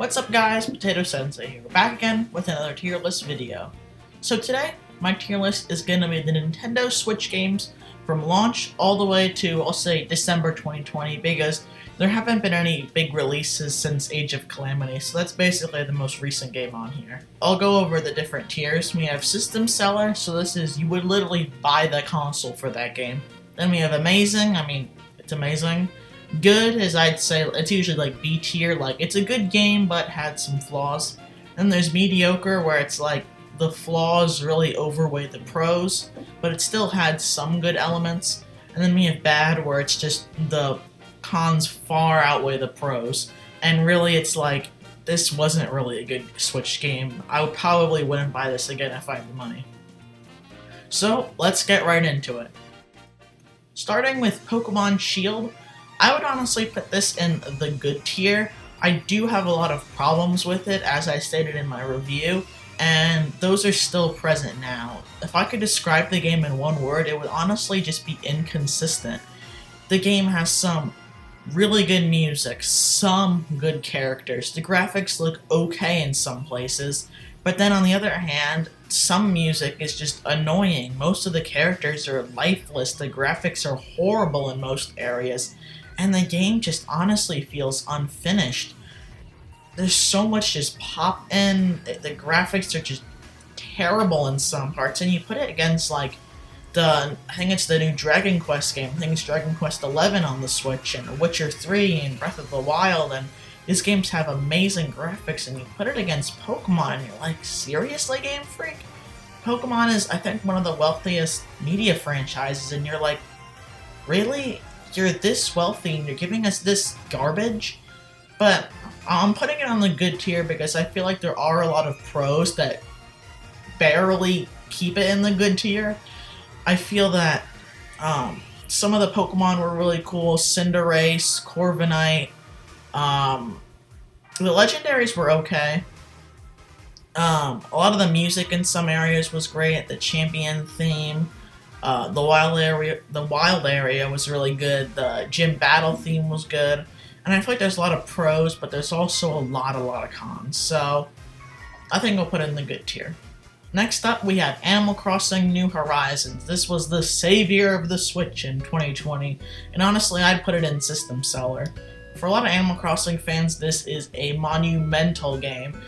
What's up guys, Potato Sensei here. We're back again with another tier list video. So today, my tier list is going to be the Nintendo Switch games from launch all the way to, I'll say, December 2020, because there haven't been any big releases since Age of Calamity, so that's basically the most recent game on here. I'll go over the different tiers. We have System Seller, so this is, you would literally buy the console for that game. Then we have Amazing, it's amazing. Good is, I'd say, it's usually like B tier, like it's a good game but had some flaws. Then there's Mediocre, where it's like the flaws really overweigh the pros, but it still had some good elements. And then we have Bad, where it's just the cons far outweigh the pros, and really it's like, this wasn't really a good Switch game. I probably wouldn't buy this again if I had the money. So, let's get right into it. Starting with Pokemon Shield, I would honestly put this in the good tier. I do have a lot of problems with it, as I stated in my review, and those are still present now. If I could describe the game in one word, it would honestly just be inconsistent. The game has some really good music, some good characters. The graphics look okay in some places, but then on the other hand, some music is just annoying. Most of the characters are lifeless, the graphics are horrible in most areas, and the game just honestly feels unfinished. There's so much just pop in, the graphics are just terrible in some parts, and you put it against like I think it's the new Dragon Quest game, I think it's Dragon Quest 11 on the Switch, and Witcher 3 and Breath of the Wild, and these games have amazing graphics, and you put it against Pokemon and you're like, seriously, Game Freak? Pokemon is, I think, one of the wealthiest media franchises, and you're like, really? You're this wealthy and you're giving us this garbage? But I'm putting it on the good tier because I feel like there are a lot of pros that barely keep it in the good tier. I feel that some of the Pokemon were really cool. Cinderace, Corviknight, the legendaries were okay. A lot of the music in some areas was great. The champion theme, the wild area was really good. The gym battle theme was good, and I feel like there's a lot of pros, but there's also a lot of cons. So I think I'll put it in the good tier. Next up, we have Animal Crossing New Horizons. This was the savior of the Switch in 2020, and honestly, I'd put it in System Seller. For a lot of Animal Crossing fans, this is a monumental game,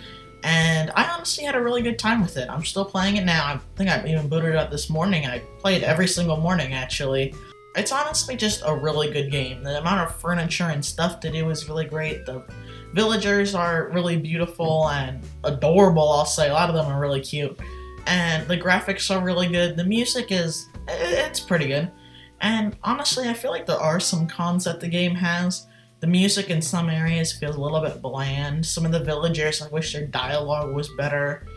and I honestly had a really good time with it. I'm still playing it now. I think I even booted it up this morning. I played every single morning, actually. It's honestly just a really good game. The amount of furniture and stuff to do is really great. The villagers are really beautiful and adorable, I'll say. A lot of them are really cute. And the graphics are really good. The music it's pretty good. And honestly, I feel like there are some cons that the game has. The music in some areas feels a little bit bland. Some of the villagers, I wish their dialogue was better.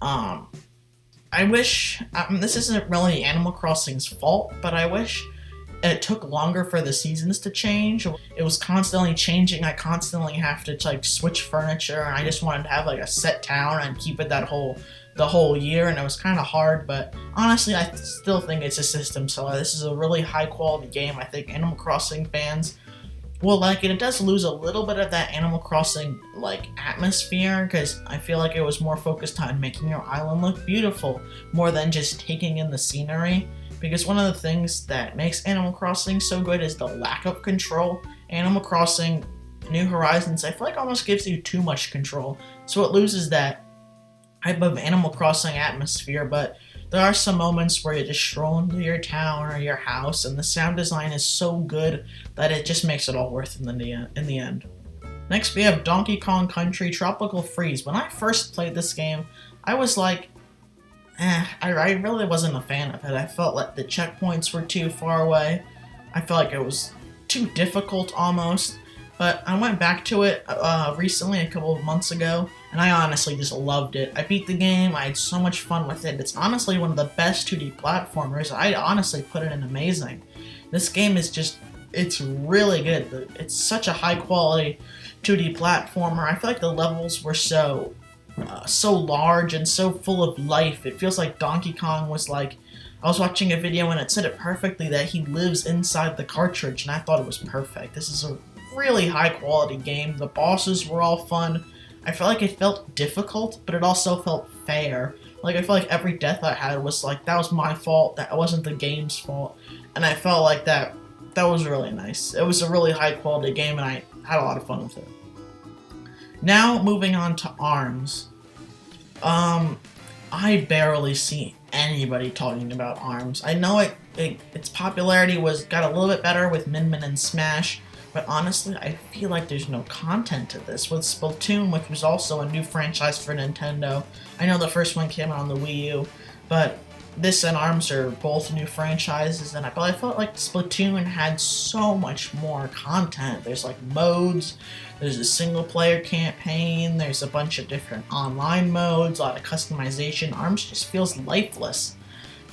I wish, this isn't really Animal Crossing's fault, but I wish it took longer for the seasons to change. It was constantly changing. I constantly have to like switch furniture, and I just wanted to have like a set town and keep it the whole year, and it was kind of hard. But honestly, I still think it's a System Seller. This is a really high quality game. I think Animal Crossing fans will like it. It does lose a little bit of that Animal Crossing like atmosphere, because I feel like it was more focused on making your island look beautiful more than just taking in the scenery. Because one of the things that makes Animal Crossing so good is the lack of control. Animal Crossing New Horizons, I feel like, almost gives you too much control, so it loses that type of Animal Crossing atmosphere. But there are some moments where you just stroll into your town or your house, and the sound design is so good that it just makes it all worth it in the end. Next, we have Donkey Kong Country Tropical Freeze. When I first played this game, I was like, I really wasn't a fan of it. I felt like the checkpoints were too far away. I felt like it was too difficult almost. But I went back to it recently, a couple of months ago, and I honestly just loved it. I beat the game, I had so much fun with it. It's honestly one of the best 2D platformers. I'd honestly put it in amazing. This game is just, it's really good. It's such a high quality 2D platformer. I feel like the levels were so large and so full of life. It feels like Donkey Kong was like, I was watching a video and it said it perfectly, that he lives inside the cartridge, and I thought it was perfect. This is a really high quality game. The bosses were all fun. I felt like it felt difficult, but it also felt fair. Like, I felt like every death I had was like, that was my fault, that wasn't the game's fault. And I felt like that was really nice. It was a really high quality game, and I had a lot of fun with it. Now, moving on to ARMS. I barely see anybody talking about ARMS. I know its popularity got a little bit better with Min Min and Smash, but honestly, I feel like there's no content to this. With Splatoon, which was also a new franchise for Nintendo, I know the first one came out on the Wii U, but this and ARMS are both new franchises, but I felt like Splatoon had so much more content. There's like modes, there's a single player campaign, there's a bunch of different online modes, a lot of customization. ARMS just feels lifeless.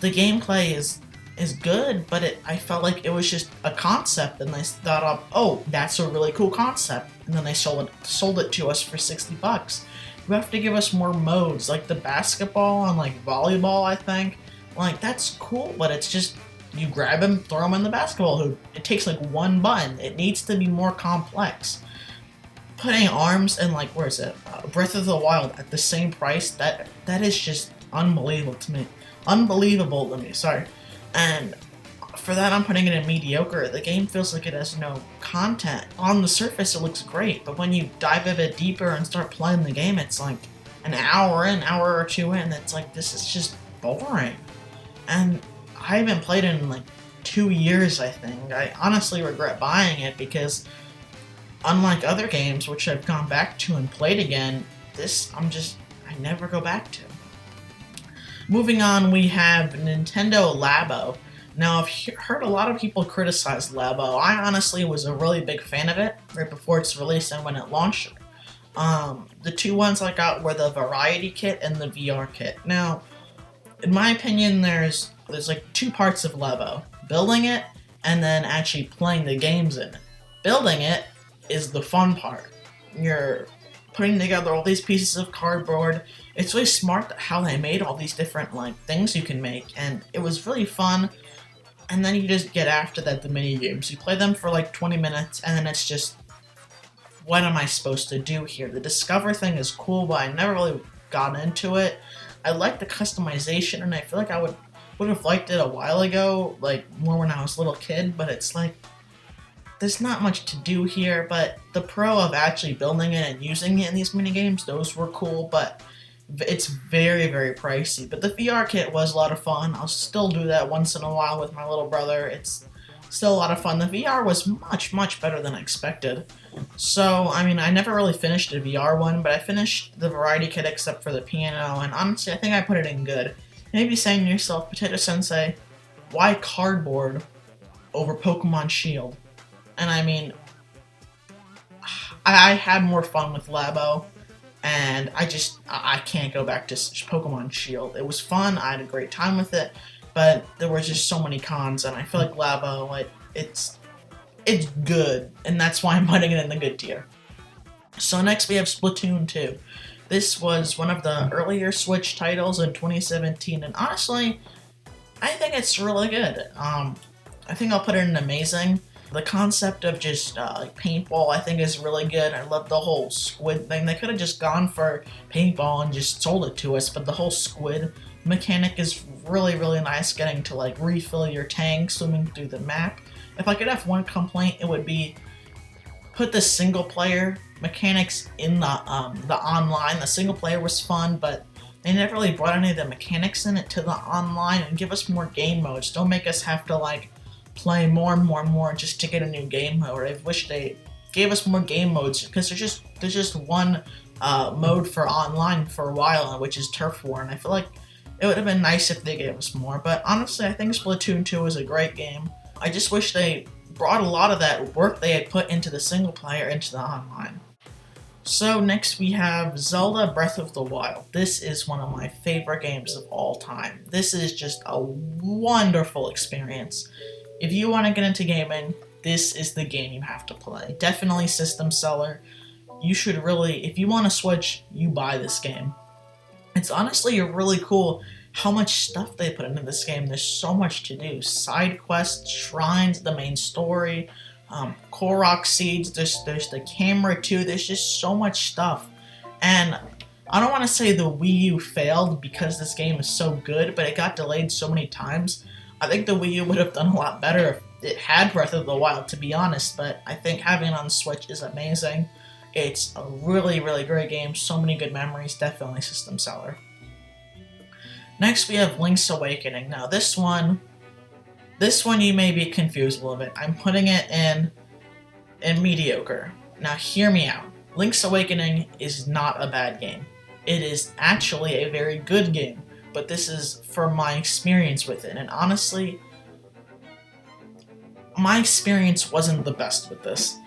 The gameplay is good, but I felt like it was just a concept, and they thought of, oh, that's a really cool concept, and then they sold it to us for $60. You have to give us more modes, like the basketball and like volleyball, I think. Like, that's cool, but it's just, you grab him, throw him in the basketball hoop. It takes like one button. It needs to be more complex. Putting ARMS and like, where is it? Breath of the Wild at the same price, that is just unbelievable to me. Sorry. And for that, I'm putting it in mediocre. The game feels like it has no content. On the surface, it looks great, but when you dive a bit deeper and start playing the game, it's like an hour or two in, it's like, this is just boring. And I haven't played it in like 2 years, I think. I honestly regret buying it because, unlike other games which I've gone back to and played again, this I never go back to. Moving on, we have Nintendo Labo. Now, I've heard a lot of people criticize Labo. I honestly was a really big fan of it right before its release and when it launched. The two ones I got were the Variety Kit and the VR Kit. Now, in my opinion, there's like two parts of Labo. Building it, and then actually playing the games in it. Building it is the fun part. You're putting together all these pieces of cardboard. It's really smart how they made all these different like things you can make, and it was really fun. And then you just get after that the mini games. You play them for like 20 minutes, and then it's just, what am I supposed to do here? The Discover thing is cool, but I never really got into it. I like the customization, and I feel like I would have liked it a while ago, like more when I was a little kid, but it's like, there's not much to do here. But the pro of actually building it and using it in these minigames, those were cool, but it's very, very pricey. But the VR kit was a lot of fun. I'll still do that once in a while with my little brother. It's still a lot of fun. The VR was much, much better than I expected. So, I mean, I never really finished the VR one, but I finished the Variety Kit except for the piano, and honestly, I think I put it in good. Maybe saying to yourself, Potato Sensei, why cardboard over Pokemon Shield? And I mean, I had more fun with Labo, and I can't go back to Pokemon Shield. It was fun, I had a great time with it, but there were just so many cons, and I feel like Labo, it's good, and that's why I'm putting it in the good tier. So next we have Splatoon 2. This was one of the earlier Switch titles in 2017, and honestly, I think it's really good. I think I'll put it in amazing. The concept of just paintball, I think, is really good. I love the whole squid thing. They could have just gone for paintball and just sold it to us, but the whole squid mechanic is really, really nice, getting to like refill your tank, swimming through the map. If I could have one complaint, it would be put the single player mechanics in the online. The single player was fun, but they never really brought any of the mechanics in it to the online, and give us more game modes. Don't make us have to like play more and more and more just to get a new game mode. I wish they gave us more game modes, because there's just one mode for online for a while, which is Turf War, and I feel like it would have been nice if they gave us more. But honestly, I think Splatoon 2 is a great game. I just wish they brought a lot of that work they had put into the single player into the online. So next we have Zelda Breath of the Wild. This is one of my favorite games of all time. This is just a wonderful experience. If you want to get into gaming, this is the game you have to play. Definitely system seller. You should really, if you want to Switch, you buy this game. It's honestly really cool how much stuff they put into this game. There's so much to do. Side quests, shrines, the main story, Korok seeds, there's the camera too. There's just so much stuff. And I don't want to say the Wii U failed because this game is so good, but it got delayed so many times. I think the Wii U would have done a lot better if it had Breath of the Wild, to be honest, but I think having it on Switch is amazing. It's a really, really great game, so many good memories, definitely system seller. Next we have Link's Awakening. Now this one you may be confused a little bit. I'm putting it in mediocre. Now hear me out. Link's Awakening is not a bad game. It is actually a very good game, but this is for my experience with it, and honestly, my experience wasn't the best with this.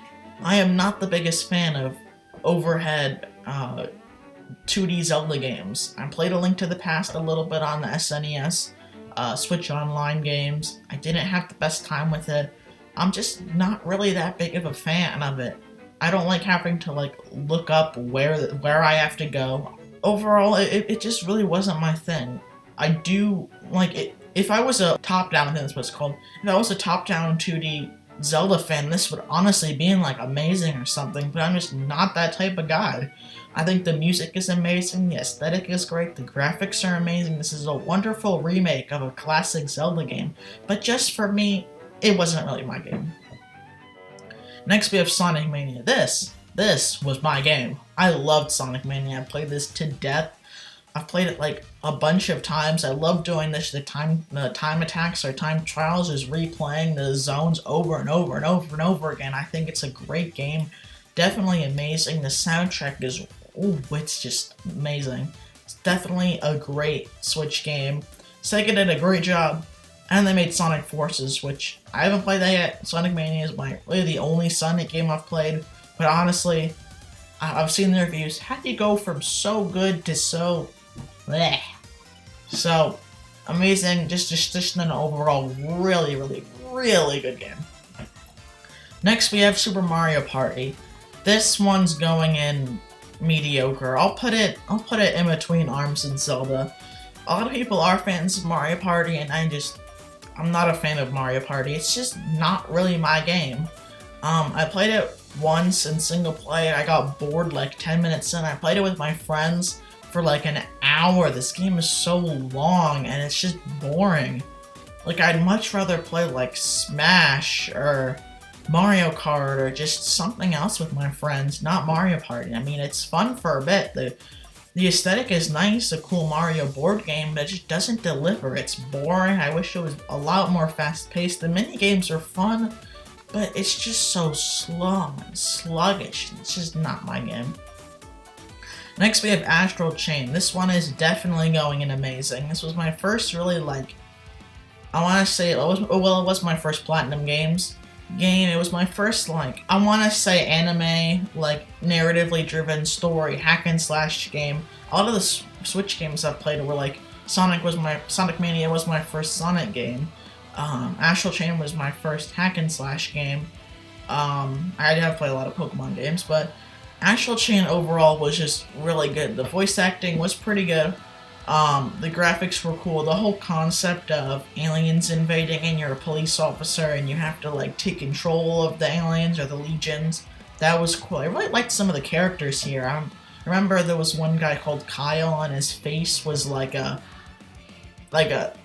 I am not the biggest fan of overhead 2D Zelda games. I played A Link to the Past a little bit on the SNES, Switch Online games. I didn't have the best time with it. I'm just not really that big of a fan of it. I don't like having to look up where I have to go. Overall, it just really wasn't my thing. I do like it. If I was a top-down, I think that's what it's called. If I was a top-down 2D Zelda fan, this would honestly be amazing or something, but I'm just not that type of guy. I think the music is amazing, the aesthetic is great, the graphics are amazing. This is a wonderful remake of a classic Zelda game, but just for me, it wasn't really my game. Next we have Sonic Mania. This was my game. I loved Sonic Mania. I played this to death. I've played it a bunch of times. I love doing this. The time attacks or time trials is replaying the zones over and over and over and over again. I think it's a great game. Definitely amazing. The soundtrack is, it's just amazing. It's definitely a great Switch game. Sega did a great job. And they made Sonic Forces, which I haven't played that yet. Sonic Mania is really the only Sonic game I've played. But honestly, I've seen the reviews. How do you go from so good to so bleh? So amazing, just an overall really, really, really good game. Next we have Super Mario Party. This one's going in mediocre. I'll put it in between ARMS and Zelda. A lot of people are fans of Mario Party, and I'm not a fan of Mario Party. It's just not really my game. I played it once in single player. I got bored 10 minutes in. I played it with my friends for an hour. This game is so long and it's just boring. I'd much rather play Smash or Mario Kart or just something else with my friends, not Mario Party. I mean, it's fun for a bit. The aesthetic is nice, a cool Mario board game, but it just doesn't deliver. It's boring. I wish it was a lot more fast-paced. The mini-games are fun, but it's just so slow and sluggish. It's just not my game. Next we have Astral Chain. This one is definitely going in amazing. This was my first really I want to say it was my first Platinum Games game. It was my first I want to say anime narratively driven story hack and slash game. A lot of the Switch games I've played were Sonic Mania was my first Sonic game. Astral Chain was my first hack and slash game. I have played a lot of Pokemon games, but Astral Chain overall was just really good. The voice acting was pretty good. The graphics were cool. The whole concept of aliens invading and you're a police officer and you have to take control of the aliens or the legions, that was cool. I really liked some of the characters here. I remember there was one guy called Kyle and his face was like a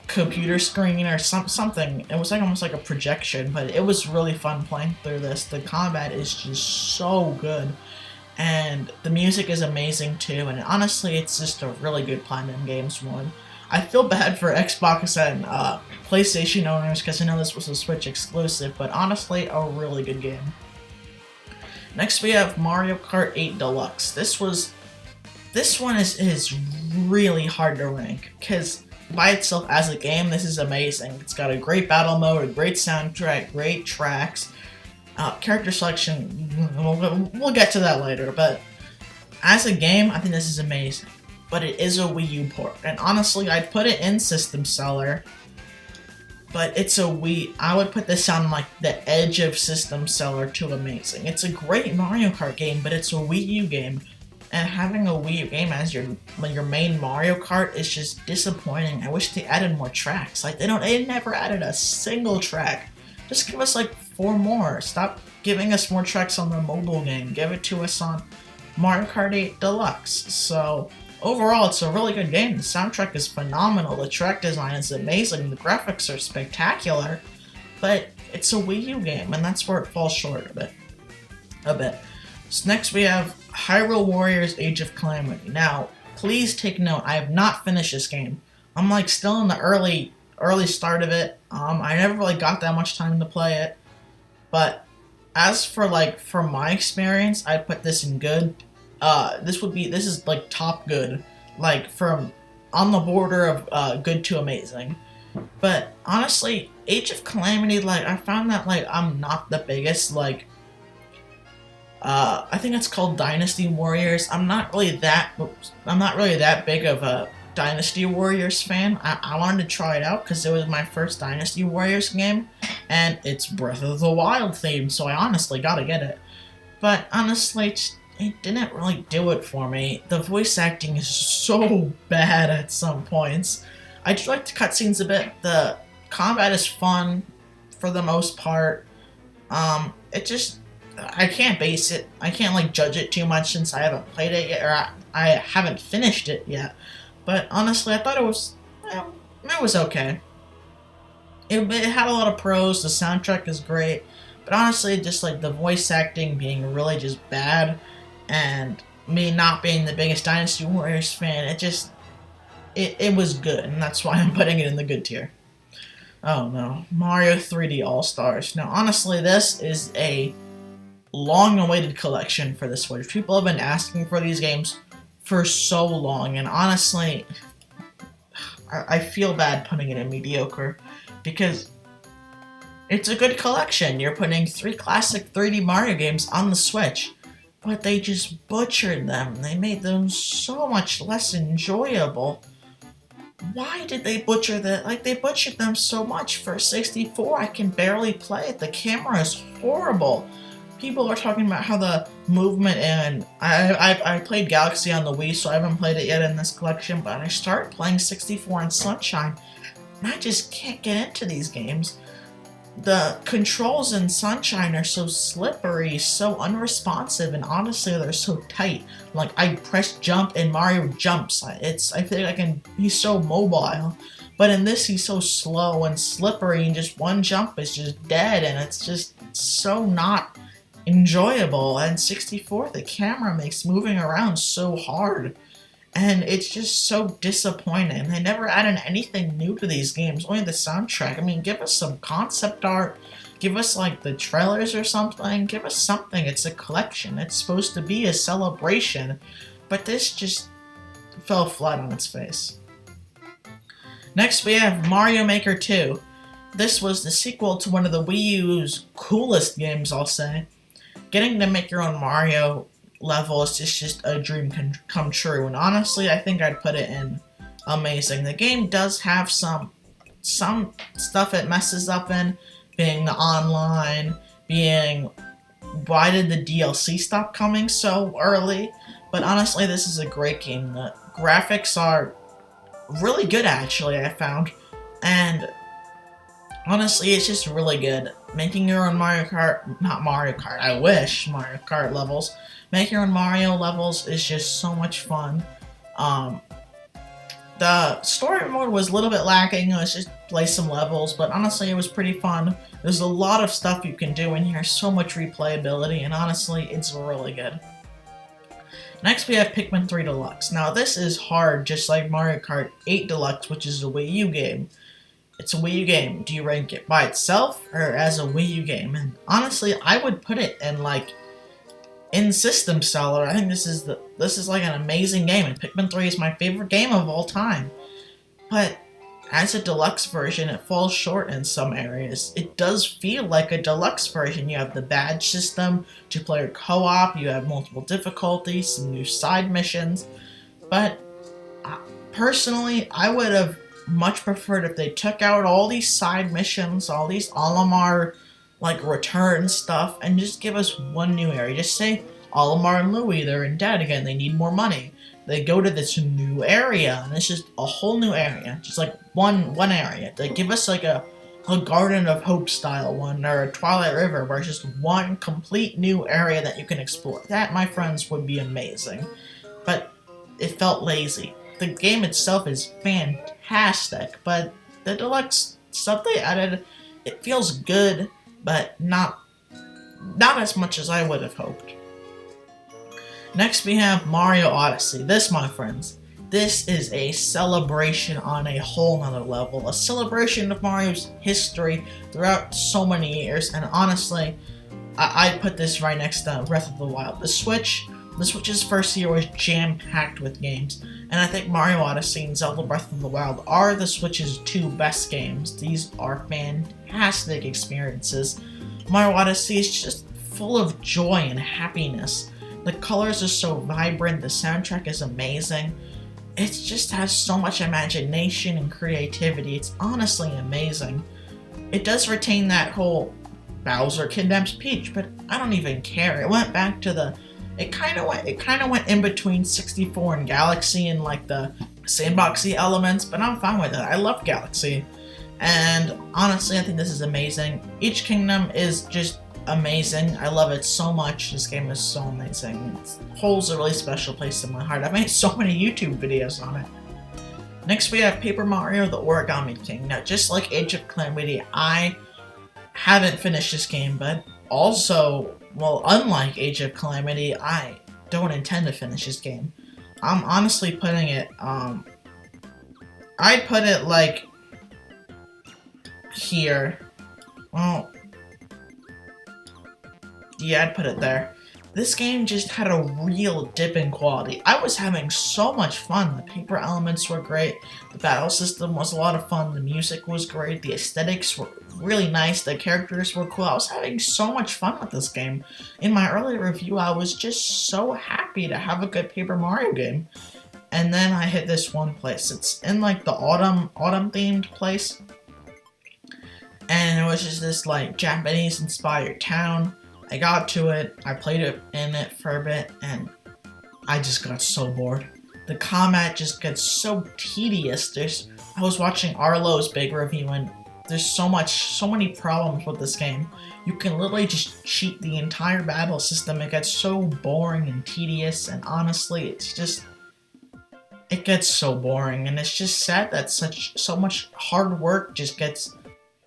computer screen or something. It was almost like a projection, but it was really fun playing through this. The combat is just so good. And the music is amazing too, and honestly, it's just a really good Platinum Games one. I feel bad for Xbox and PlayStation owners because I know this was a Switch exclusive, but honestly, a really good game. Next we have Mario Kart 8 Deluxe. This one is really hard to rank, because by itself as a game, this is amazing. It's got a great battle mode, a great soundtrack, great tracks. Character selection, we'll get to that later, but as a game, I think this is amazing. But it is a Wii U port, and honestly, I'd put it in System Seller, but it's a Wii. I would put this on the edge of System Seller to amazing. It's a great Mario Kart game, but it's a Wii U game, and having a Wii U game as your main Mario Kart is just disappointing. I wish they added more tracks. They never added a single track. Just give us 4 more. Stop giving us more tracks on the mobile game. Give it to us on Mario Kart 8 Deluxe. So overall, it's a really good game. The soundtrack is phenomenal. The track design is amazing. The graphics are spectacular. But it's a Wii U game, and that's where it falls short a bit. So next we have Hyrule Warriors Age of Calamity. Now, please take note, I have not finished this game. I'm like still in the early start of it. I never really got that much time to play it. But as for from my experience, I'd put this in good. This is like top good. Like from on the border of good to amazing. But honestly, Age of Calamity, I found that I'm not the biggest I think it's called Dynasty Warriors. I'm not really that big of a Dynasty Warriors fan. I wanted to try it out because it was my first Dynasty Warriors game, and it's Breath of the Wild themed, so I honestly gotta get it. But honestly, it didn't really do it for me. The voice acting is so bad at some points. I do like the cutscenes a bit. The combat is fun for the most part. I can't base it. I can't judge it too much since I haven't played it yet, or I haven't finished it yet. But honestly, I thought it was okay. It had a lot of pros. The soundtrack is great, but honestly, just the voice acting being really just bad, and me not being the biggest Dynasty Warriors fan, it was good, and that's why I'm putting it in the good tier. Oh no, Mario 3D All-Stars. Now honestly, this is a long-awaited collection for the Switch. People have been asking for these games for so long, and honestly, I feel bad putting it in mediocre, because it's a good collection. You're putting 3 classic 3D Mario games on the Switch, but they just butchered them. They made them so much less enjoyable. Why did they butcher that? They butchered them so much. For 64, I can barely play it. The camera is horrible. People are talking about how the movement, and I played Galaxy on the Wii, so I haven't played it yet in this collection, but I started playing 64 and Sunshine, and I just can't get into these games. The controls in Sunshine are so slippery, so unresponsive, and honestly, they're so tight. I press jump and Mario jumps. I feel like he's so mobile. But in this, he's so slow and slippery, and just one jump is just dead, and it's just so not enjoyable. And 64, the camera makes moving around so hard, and it's just so disappointing. They never added anything new to these games, only the soundtrack. I mean, give us some concept art, give us the trailers or something, give us something. It's a collection, it's supposed to be a celebration, but this just fell flat on its face. Next we have Mario Maker 2. This was the sequel to one of the Wii U's coolest games, I'll say. Getting to make your own Mario level is just a dream come true, and honestly, I think I'd put it in amazing. The game does have some stuff it messes up in, being the online, being why did the DLC stop coming so early, but honestly, this is a great game. The graphics are really good, actually, I found, and honestly, it's just really good. Making your own Mario Kart, I wish Mario Kart levels. Make your own Mario levels is just so much fun. The story mode was a little bit lacking. It was just play some levels, but honestly, it was pretty fun. There's a lot of stuff you can do in here, so much replayability, and honestly, it's really good. Next, we have Pikmin 3 Deluxe. Now, this is hard, just like Mario Kart 8 Deluxe, which is a Wii U game. It's a Wii U game. Do you rank it by itself or as a Wii U game? And honestly, I would put it in system seller. I think this is an amazing game, and Pikmin 3 is my favorite game of all time. But as a deluxe version, it falls short in some areas. It does feel like a deluxe version. You have the badge system, 2-player co-op, you have multiple difficulties, some new side missions. But personally, I would have much preferred if they took out all these side missions, all these Olimar return stuff, and just give us one new area. Just say Olimar and Louie, they're in debt again, they need more money. They go to this new area, and it's just a whole new area, just one area. They give us a a Garden of Hope style one, or a Twilight River, where it's just one complete new area that you can explore. That, my friends, would be amazing. But it felt lazy. The game itself is fantastic, but the deluxe stuff they added, it feels good, but not as much as I would have hoped. Next we have Mario Odyssey. This, my friends, this is a celebration on a whole nother level. A celebration of Mario's history throughout so many years, and honestly, I'd put this right next to Breath of the Wild. The Switch's first year was jam-packed with games, and I think Mario Odyssey and Zelda Breath of the Wild are the Switch's two best games. These are fantastic experiences. Mario Odyssey is just full of joy and happiness. The colors are so vibrant, the soundtrack is amazing. It just has so much imagination and creativity. It's honestly amazing. It does retain that whole Bowser kidnaps Peach, but I don't even care. It went back to it kind of went in between 64 and Galaxy and like the sandboxy elements, but I'm fine with it. I love Galaxy. And honestly, I think this is amazing. Each kingdom is just amazing. I love it so much. This game is so amazing. It holds a really special place in my heart. I've made so many YouTube videos on it. Next we have Paper Mario the Origami King. Now, just like Age of Calamity, I haven't finished this game, but also, well, unlike Age of Calamity, I don't intend to finish this game. I'm honestly putting it, I'd put it like here. Well, yeah, I'd put it there. This game just had a real dip in quality. I was having so much fun. The paper elements were great. The battle system was a lot of fun. The music was great. The aesthetics were really nice. The characters were cool. I was having so much fun with this game. In my early review, I was just so happy to have a good Paper Mario game. And then I hit this one place. It's in like the autumn themed place. And it was just this like Japanese inspired town. I got to it, I played it in it for a bit, and I just got so bored. The combat just gets so tedious. I was watching Arlo's big review, and there's so many problems with this game. You can literally just cheat the entire battle system. It gets so boring and tedious, and honestly, it gets so boring, and it's just sad that so much hard work just gets.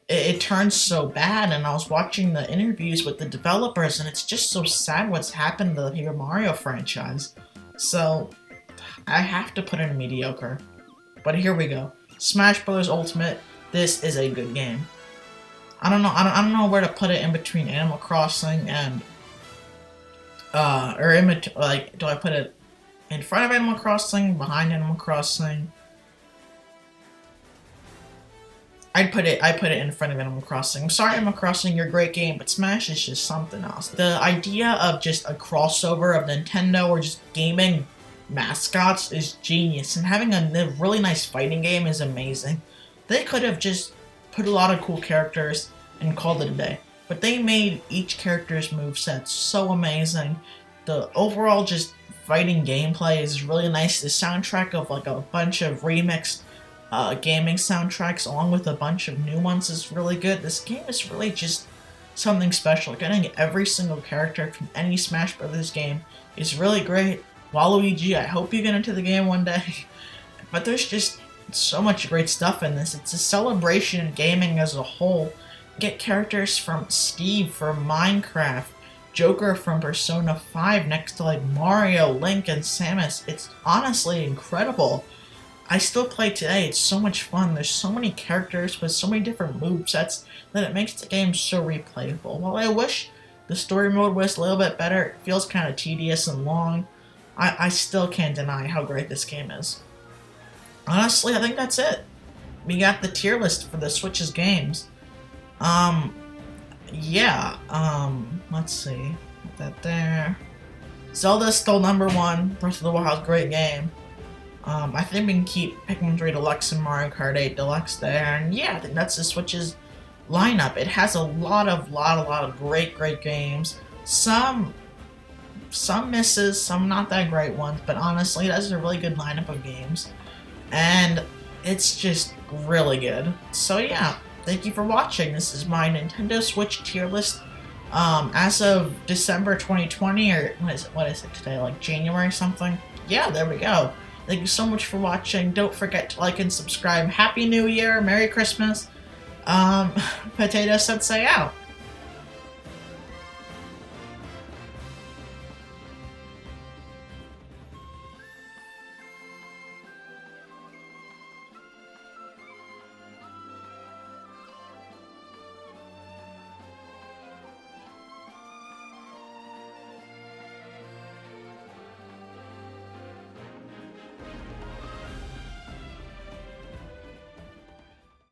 It turns so bad, and I was watching the interviews with the developers, and it's just so sad what's happened to the Paper Mario franchise. So, I have to put it in mediocre. But here we go. Smash Bros. Ultimate. This is a good game. I don't know where to put it in between Animal Crossing and do I put it in front of Animal Crossing, behind Animal Crossing? I put it in front of Animal Crossing. I'm sorry, Animal Crossing, you're a great game, but Smash is just something else. The idea of just a crossover of Nintendo or just gaming mascots is genius, and having a really nice fighting game is amazing. They could have just put a lot of cool characters and called it a day, but they made each character's moveset so amazing. The overall just fighting gameplay is really nice. The soundtrack of like a bunch of remixed gaming soundtracks along with a bunch of new ones is really good. This game is really just something special. Getting every single character from any Smash Brothers game is really great. Waluigi, I hope you get into the game one day. But there's just so much great stuff in this. It's a celebration of gaming as a whole. Get characters from Steve from Minecraft, Joker from Persona 5 next to like Mario, Link, and Samus. It's honestly incredible. I still play today. It's so much fun. There's so many characters with so many different movesets that it makes the game so replayable. While I wish the story mode was a little bit better, it feels kind of tedious and long, I still can't deny how great this game is. Honestly, I think that's it. We got the tier list for the Switch's games. Let's see. Put that there. Zelda's still number 1. Breath of the Wild, great game. I think we can keep Pikmin 3 Deluxe and Mario Kart 8 Deluxe there, and yeah, I think that's the Switch's lineup. It has a lot of great games. Some misses, some not that great ones, but honestly, it has a really good lineup of games, and it's just really good. So yeah, thank you for watching. This is my Nintendo Switch tier list. As of December 2020, or what is it today, like January something? Yeah, there we go. Thank you so much for watching. Don't forget to like and subscribe. Happy New Year, Merry Christmas. Potato Sensei out.